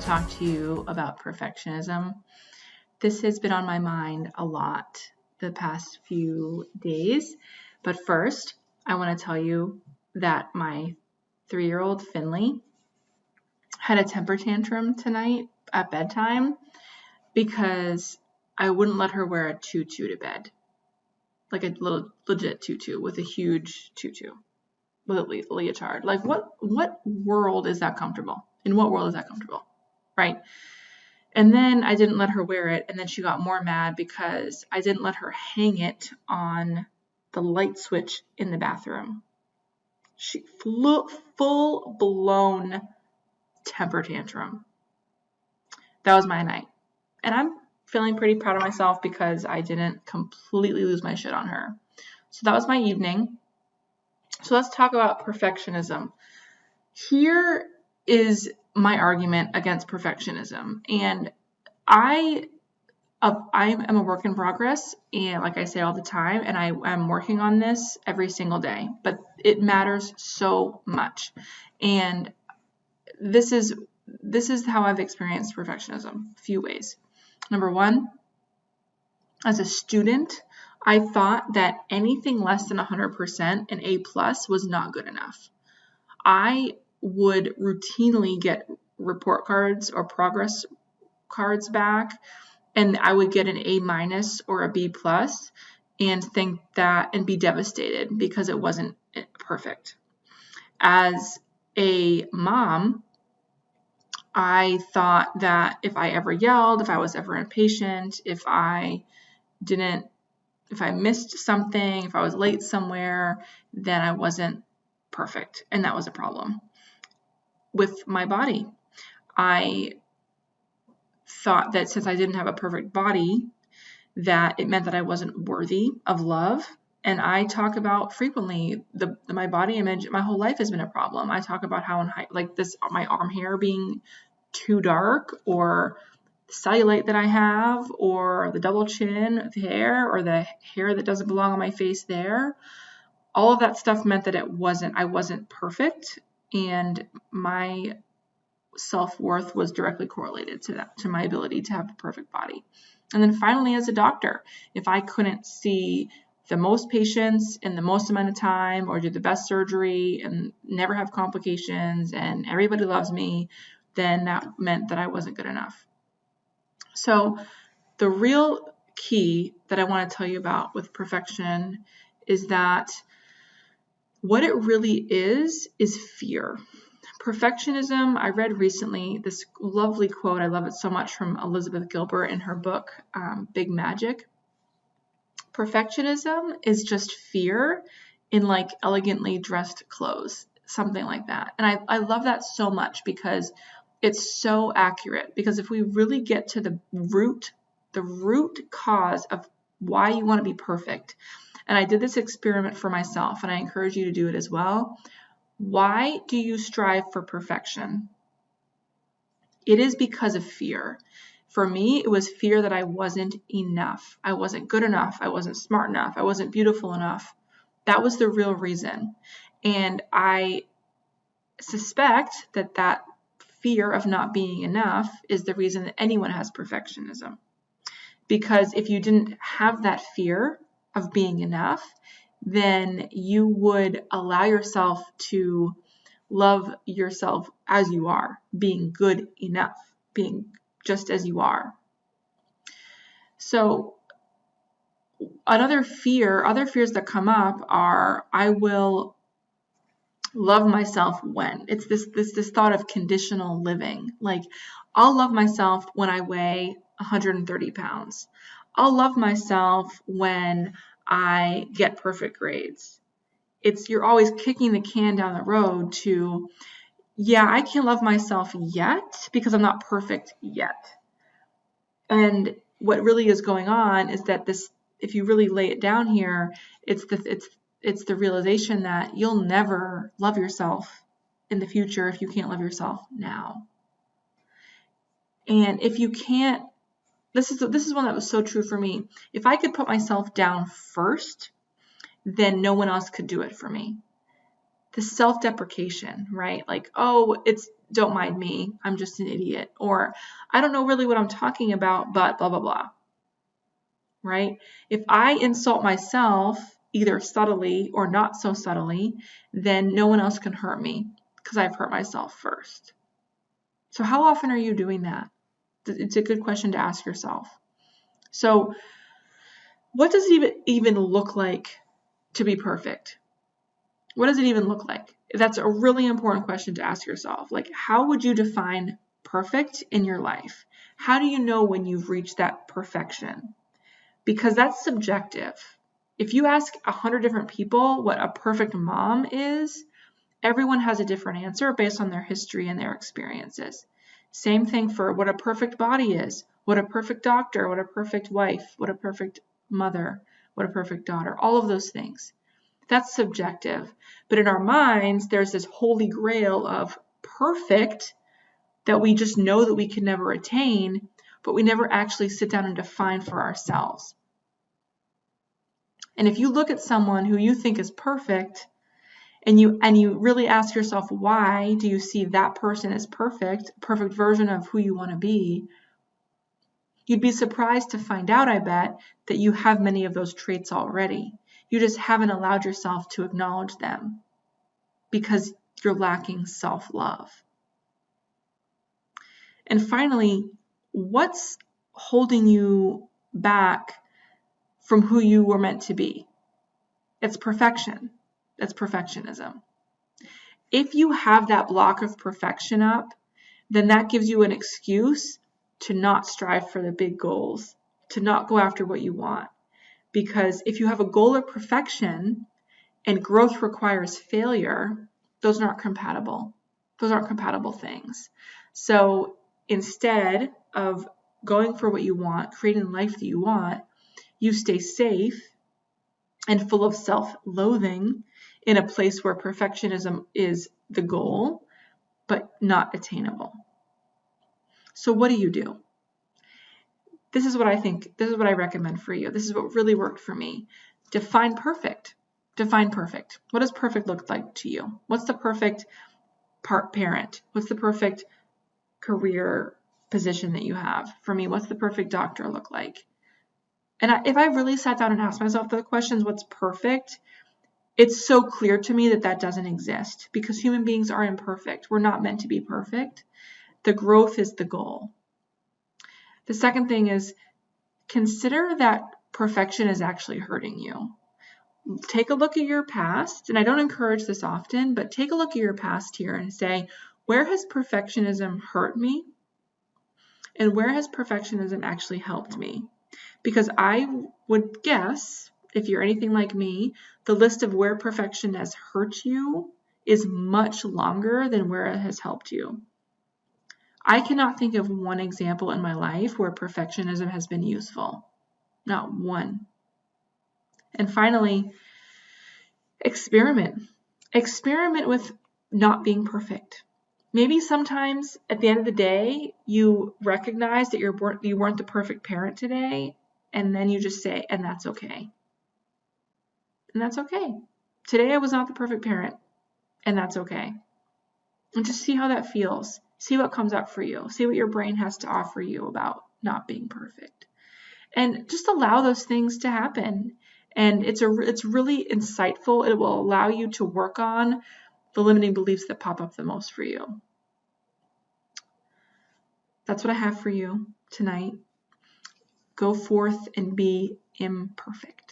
talk to you about perfectionism. This has been on my mind a lot the past few days. But first, I want to tell you that my 3-year-old Finley had a temper tantrum tonight at bedtime because I wouldn't let her wear a tutu to bed. Like a little legit tutu with a huge tutu with a leotard. Like what world is that comfortable? In what world is that comfortable? Right? And then I didn't let her wear it, and then she got more mad because I didn't let her hang it on the light switch in the bathroom. She full-blown temper tantrum. That was my night. And I'm feeling pretty proud of myself because I didn't completely lose my shit on her. So that was my evening. So let's talk about perfectionism. Here is my argument against perfectionism. And I am a work in progress, and like I say all the time, and I'm working on this every single day, but it matters so much. And this is how I've experienced perfectionism, a few ways. Number one, as a student, I thought that anything less than 100%, an A+ was not good enough. I would routinely get report cards or progress cards back, and I would get an A- or a B+ and think that and be devastated because it wasn't perfect. As a mom, I thought that if I ever yelled, if I was ever impatient, if I missed something, if I was late somewhere, then I wasn't perfect, and that was a problem. With my body, I thought that since I didn't have a perfect body, that it meant that I wasn't worthy of love. And I talk about frequently my body image. My whole life has been a problem. I talk about how my arm hair being too dark, or the cellulite that I have, or the double chin hair, or the hair that doesn't belong on my face there. All of that stuff meant that I wasn't perfect, and my self-worth was directly correlated to my ability to have a perfect body. And then finally, as a doctor, if I couldn't see the most patients in the most amount of time, or do the best surgery and never have complications, and everybody loves me, then that meant that I wasn't good enough. So the real key that I want to tell you about with perfection is that what it really is fear. Perfectionism, I read recently this lovely quote, I love it so much, from Elizabeth Gilbert in her book, Big Magic. Perfectionism is just fear in like elegantly dressed clothes, something like that. And I love that so much because it's so accurate. Because if we really get to the root cause of why you want to be perfect, and I did this experiment for myself, and I encourage you to do it as well. Why do you strive for perfection? It is because of fear. For me, it was fear that I wasn't enough. I wasn't good enough. I wasn't smart enough. I wasn't beautiful enough. That was the real reason. And I suspect that fear of not being enough is the reason that anyone has perfectionism. Because if you didn't have that fear of being enough, then you would allow yourself to love yourself as you are, being good enough, being just as you are. So other fears that come up are, I will love myself when. It's this thought of conditional living. Like, I'll love myself when I weigh 130 pounds. I'll love myself when I get perfect grades. You're always kicking the can down the road to, yeah, I can't love myself yet because I'm not perfect yet. And what really is going on is that this, if you really lay it down here, it's the realization that you'll never love yourself in the future if you can't love yourself now. And if you can't, this is one that was so true for me. If I could put myself down first, then no one else could do it for me. The self-deprecation, right? Like, oh, don't mind me, I'm just an idiot. Or I don't know really what I'm talking about, but blah, blah, blah. Right? If I insult myself, either subtly or not so subtly, then no one else can hurt me because I've hurt myself first. So how often are you doing that? It's a good question to ask yourself. So what does it even look like to be perfect? What does it even look like? That's a really important question to ask yourself. Like, how would you define perfect in your life? How do you know when you've reached that perfection? Because that's subjective. If you ask 100 different people what a perfect mom is, everyone has a different answer based on their history and their experiences. Same thing for what a perfect body is, what a perfect doctor, what a perfect wife, what a perfect mother, what a perfect daughter, all of those things. That's subjective. But in our minds, there's this holy grail of perfect that we just know that we can never attain, but we never actually sit down and define for ourselves. And if you look at someone who you think is perfect, and you really ask yourself, why do you see that person as perfect version of who you want to be, you'd be surprised to find out, I bet, that you have many of those traits already. You just haven't allowed yourself to acknowledge them because you're lacking self-love. And finally, what's holding you back from who you were meant to be? It's perfection. That's perfectionism. If you have that block of perfection up, then that gives you an excuse to not strive for the big goals, to not go after what you want. Because if you have a goal of perfection and growth requires failure, those aren't compatible. Those aren't compatible things. So instead of going for what you want, creating the life that you want, you stay safe and full of self-loathing in a place where perfectionism is the goal, but not attainable. So what do? This is what I think. This is what I recommend for you. This is what really worked for me. Define perfect. Define perfect. What does perfect look like to you? What's the perfect parent? What's the perfect career position that you have? For me, what's the perfect doctor look like? And if I really sat down and asked myself the questions, what's perfect? It's so clear to me that that doesn't exist because human beings are imperfect. We're not meant to be perfect. The growth is the goal. The second thing is consider that perfection is actually hurting you. Take a look at your past, and I don't encourage this often, but take a look at your past here and say, where has perfectionism hurt me? And where has perfectionism actually helped me? Because I would guess, if you're anything like me, the list of where perfection has hurt you is much longer than where it has helped you. I cannot think of one example in my life where perfectionism has been useful. Not one. And finally, experiment. Experiment with not being perfect. Maybe sometimes at the end of the day, you recognize that you weren't the perfect parent today, and then you just say, and that's okay. And that's okay. Today I was not the perfect parent, and that's okay. And just see how that feels. See what comes up for you. See what your brain has to offer you about not being perfect. And just allow those things to happen. And it's really insightful. It will allow you to work on the limiting beliefs that pop up the most for you. That's what I have for you tonight. Go forth and be imperfect.